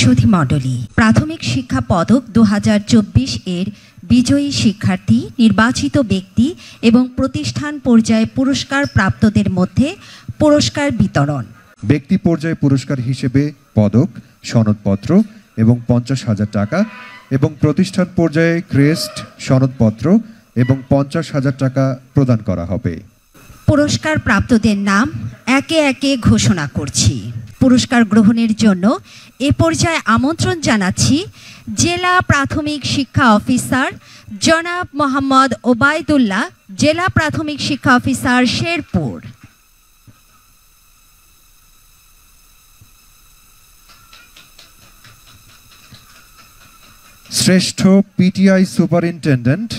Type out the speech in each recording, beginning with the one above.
সুধীমণ্ডলী, প্রাথমিক শিক্ষা পদক 2024 এর বিজয়ী শিক্ষার্থী, নির্বাচিত ব্যক্তি এবং প্রতিষ্ঠান পর্যায়ে পুরস্কার প্রাপ্তদের মধ্যে পুরস্কার বিতরণ। ব্যক্তি পর্যায়ে পুরস্কার হিসেবে পদক, সনদপত্র এবং 50,000 টাকা এবং প্রতিষ্ঠান পর্যায়ে ক্রেস্ট, সনদপত্র এবং 50,000 টাকা প্রদান করা হবে। পুরস্কার প্রাপ্তদের নাম একে একে ঘোষণা করছি। পুরস্কার গ্রহণের জন্য এ পর্যায়ে আমন্ত্রণ জানাচ্ছি জেলা প্রাথমিক শিক্ষা অফিসার জনাব মোহাম্মদ ওবায়দুল্লাহ, জেলা প্রাথমিক শিক্ষা অফিসার শেরপুর। শ্রেষ্ঠ পিটিআই সুপারিনটেন্ডেন্ট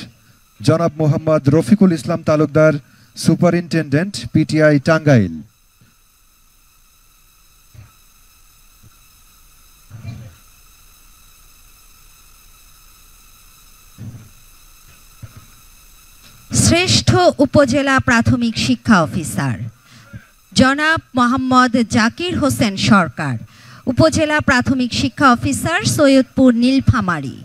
জনাব মোহাম্মদ রফিকুল ইসলাম তালুকদার, সুপারিনটেন্ডেন্ট পিটিআই টাঙ্গাইল। শ্রেষ্ঠ উপজেলা প্রাথমিক শিক্ষা অফিসার জনাব মোহাম্মদ জাকির হোসেন সরকার, উপজেলা প্রাথমিক শিক্ষা অফিসার সৈয়দপুর নীলফামারী।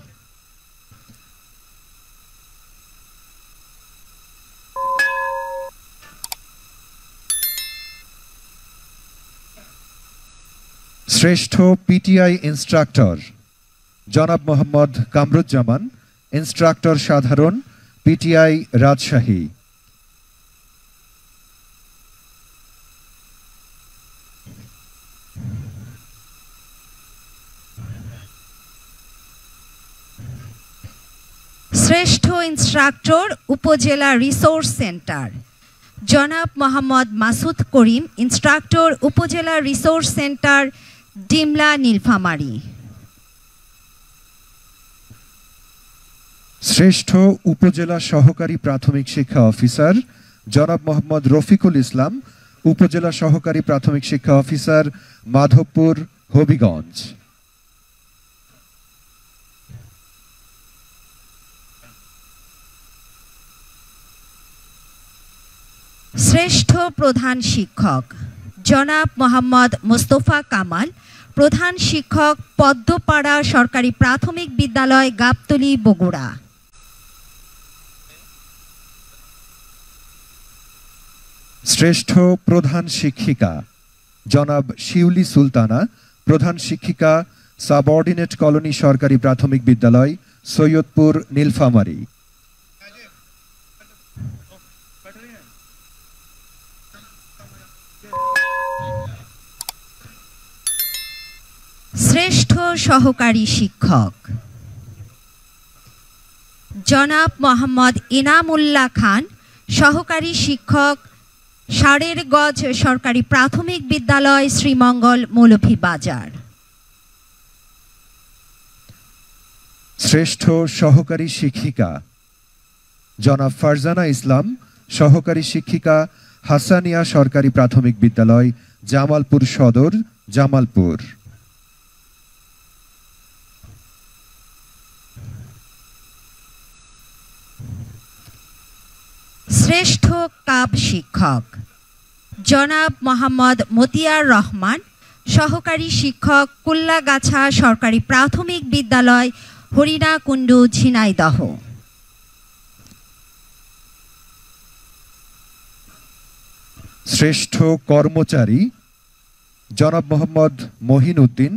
শ্রেষ্ঠ পিটিআই ইনস্ট্রাক্টর জনাব মোহাম্মদ কামরুজ্জামান, ইনস্ট্রাক্টর সাধারণ, পিটিআই রাজশাহী। শ্রেষ্ঠ ইনস্ট্রাক্টর উপজেলা রিসোর্স সেন্টার জনাব মোহাম্মদ মাসুদ করিম, ইনস্ট্রাক্টর উপজেলা রিসোর্স সেন্টার ডিমলা নীলফামারী। শ্রেষ্ঠ উপজেলা সহকারী প্রাথমিক শিক্ষা অফিসার জনাব মোহাম্মদ রফিকুল ইসলাম, উপজেলা সহকারী প্রাথমিক শিক্ষা অফিসার মাধবপুর, হবিগঞ্জ। শ্রেষ্ঠ প্রধান শিক্ষক জনাব মোহাম্মদ মোস্তফা কামাল, প্রধান শিক্ষক, পদ্মপাড়া সরকারি প্রাথমিক বিদ্যালয়, গাবতলী, বগুড়া। শ্রেষ্ঠ প্রধান শিক্ষিকা জনাব শিউলি সুলতানা, প্রধান শিক্ষিকা, সাবঅর্ডিনেট কলোনি সরকারি প্রাথমিক বিদ্যালয়, সৈয়দপুর, নীলফামারী। শ্রেষ্ঠ সহকারী শিক্ষক জনাব মোহাম্মদ ইনামুল্লাহ খান, সহকারী শিক্ষক, ষাঁড়ের গজ সরকারি প্রাথমিক বিদ্যালয়, শ্রীমঙ্গল, মৌলভীবাজার। শ্রেষ্ঠ সহকারী শিক্ষিকা জনাব ফারজানা ইসলাম, সহকারী শিক্ষিকা, হাসানিয়া সরকারি প্রাথমিক বিদ্যালয়, জামালপুর সদর, জামালপুর। শ্রেষ্ঠ কাব শিক্ষক জনাব মোহাম্মদ মতিয়ার রহমান, সহকারী শিক্ষক, কুল্লাগাছা সরকারি প্রাথমিক বিদ্যালয়, হরিণাকুণ্ডু, ঝিনাইদহ। শ্রেষ্ঠ কর্মচারী জনাব মোহাম্মদ মহিন উদ্দিন,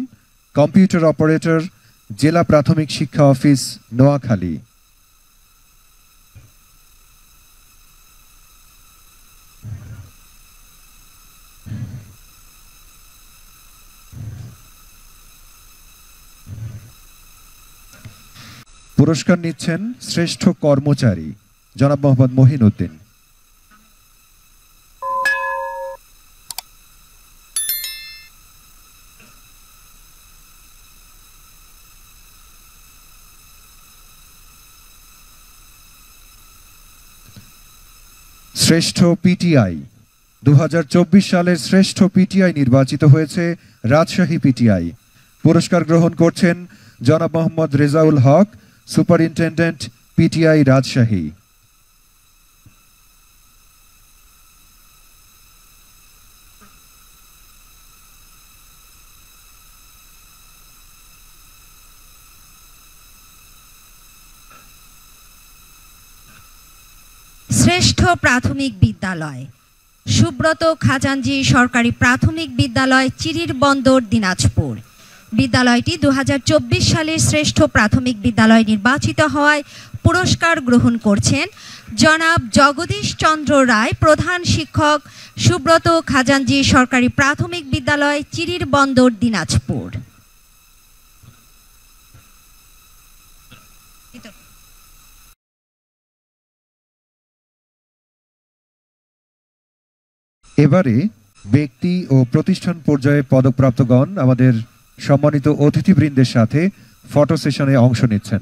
কম্পিউটার অপারেটর, জেলা প্রাথমিক শিক্ষা অফিস, নোয়াখালী। পুরস্কার নিচ্ছেন শ্রেষ্ঠ কর্মচারী জনাব মোহাম্মদ মহিন উদ্দিন। শ্রেষ্ঠ পিটিআই 2024 সালের শ্রেষ্ঠ পিটিআই নির্বাচিত হয়েছে রাজশাহী পিটিআই। পুরস্কার গ্রহণ করছেন জনাব মোহাম্মদ রেজাউল হক, সুপারিনটেন্ডেন্ট, পিটিআই রাজশাহী। শ্রেষ্ঠ প্রাথমিক বিদ্যালয় সুব্রত খাজাঞ্জি সরকারি প্রাথমিক বিদ্যালয় চিরির বন্দর দিনাজপুর। বিদ্যালয়টি 2024 সালের শ্রেষ্ঠ প্রাথমিক বিদ্যালয় নির্বাচিত হওয়ায় পুরস্কার গ্রহণ করছেন জনাব জগদীশ চন্দ্র রায়, প্রধান শিক্ষক, সুব্রত খাজাঞ্জি সরকারি প্রাথমিক বিদ্যালয় চিরির বন্দর দিনাজপুর। এবারে ব্যক্তি ও প্রতিষ্ঠান পর্যায়ে পদকপ্রাপ্তগণ আমাদের সম্মানিত অতিথিবৃন্দের সাথে ফটো সেশনে অংশ নিচ্ছেন।